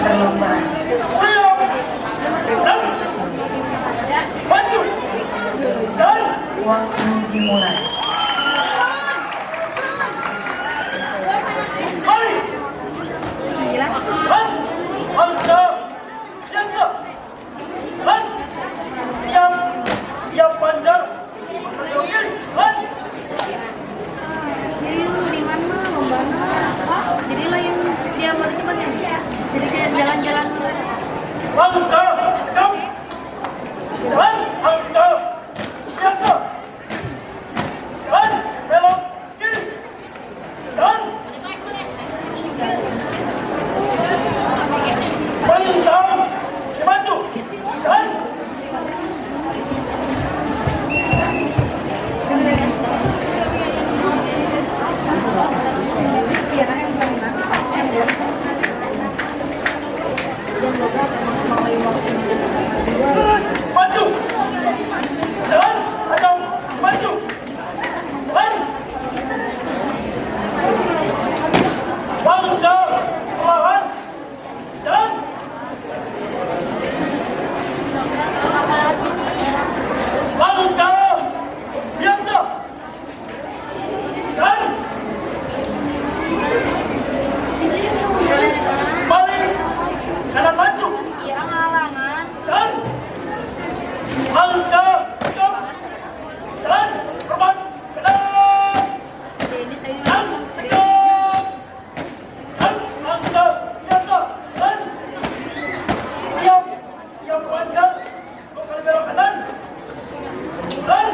berlomba. Maju dan Waktu dimulai. mari. Dan angka yang ke dan yang panjang berdiri dan Jadi di mana lombanya? Jadi lah yang dia baru coba ya. Jadi jalan-jalan. angka kau dan angka yang ke dan belok kiri dan perintah maju dan maju dan ada maju dan bangsa perlahan dan bangsa biasa dan balik kanan maju Iya ngalangan. dan angka jam dan terbang kanan Jadi saya dan tegak dan angka biasa dan tiap panjang dua kali belok kanan dan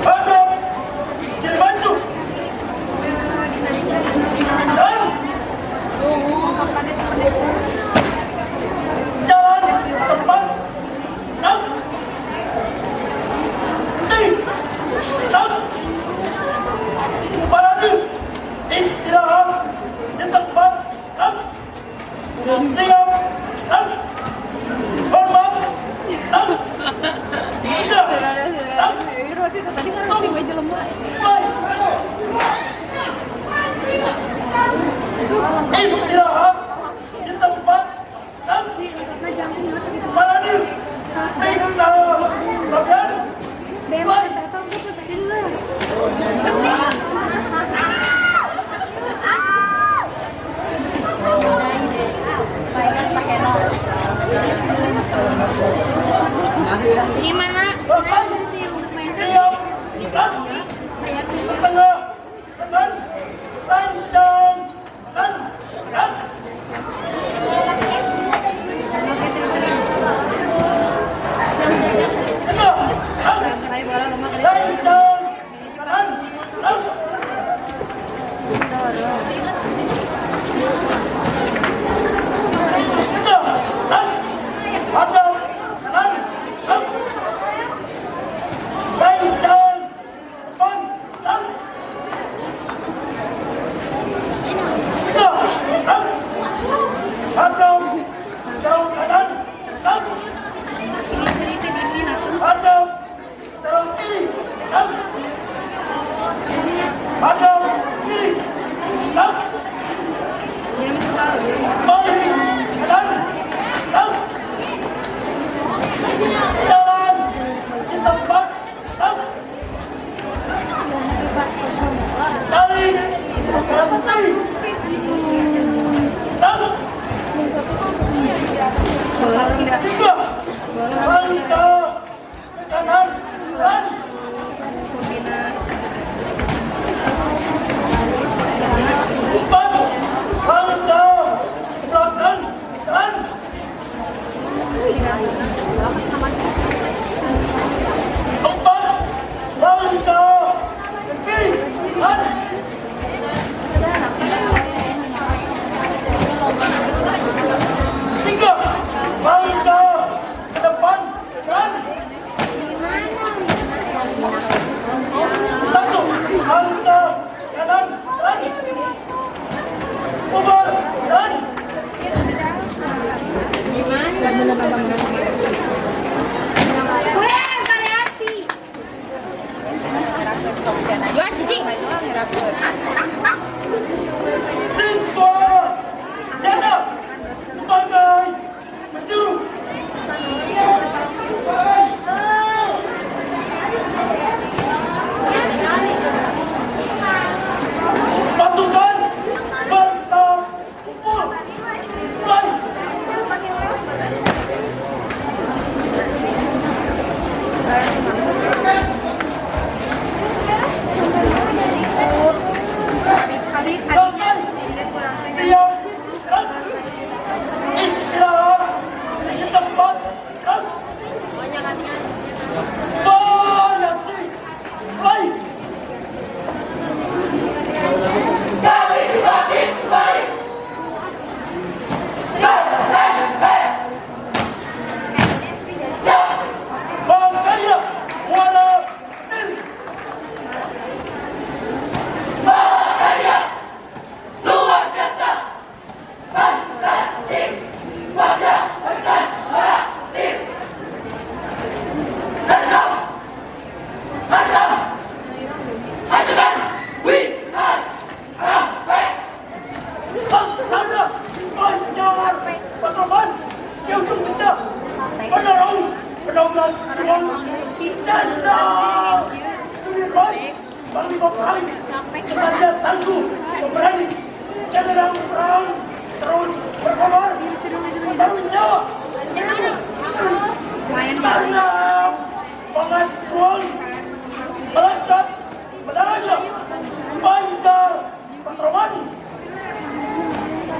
hadap kiri maju dan jalan tepat dan dan parade istirahat di tempat dan diam dan hormat dan tidak dan tadi kan harus di meja lemah. istirahat di tempat dan Karena jangan masa situ. parade periksa bagian baik Datang ke sakit lah. Gimana? bahkan Main diam dan setengah dan panjang dan tengah dan Kayak bola lemah kali. panjang kanan dan tengah dan hadap kanan dan panjang depan dan tengah dan hadap jauh kanan dan hadap dalam kiri dan hadap kiri dan balik kanan dan jalan di tempat dan tarik berhenti dan tiga langkah ke kanan dan empat langkah ke belakang dan empat langkah ke kiri dan tiga langkah ke depan dan Jenderal Sudirman, Panglima Perang, Kesatria tangguh, pemberani, dan dalam perang terus berkobar, bertaruh nyawa, tanam, pengajuan, melengkap, medalanya, Banjar, Patraman,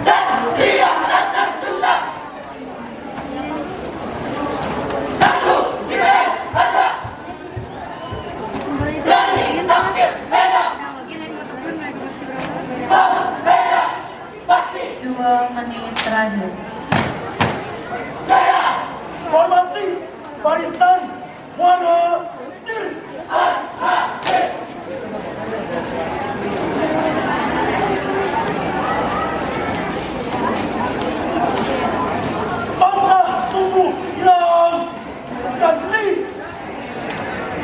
Satria Datang Sunda, tangguh di medan harga, berani tampil medan, membela pasti. 2 menit terakhir. Saya hormati barisan Wana Diri. Patah tubuh yang ganti.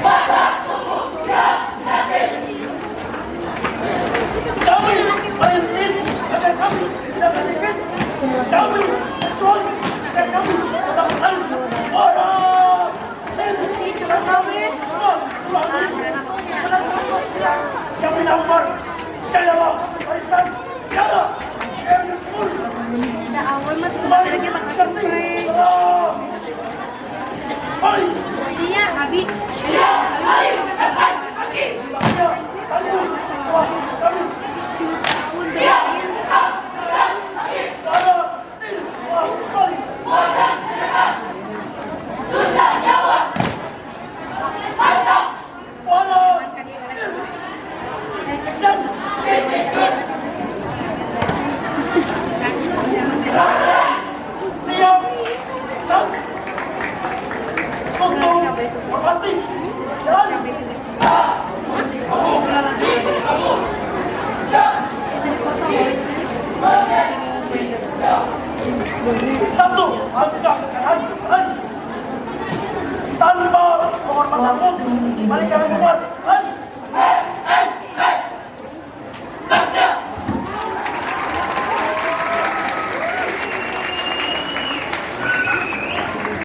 Patah tubuh yang ganti. Kami merintis agar kami tidak sedikit. Kami kecuali agar kami tetap tangguh. Orang kami nampar jayalah barisan jaya Ermul Udah awal masih kembali lagi bakal sampai. Mari Iya, Abi. ayo lagi tangguh wah kami Tahun siap berlain. Jaya Tim wah kali Wadah Sunda Jawa Mantap Wana Action siap dan untuk hormati jalan satu angkat ke kanan tanpa penghormatan umum balik kanan bukan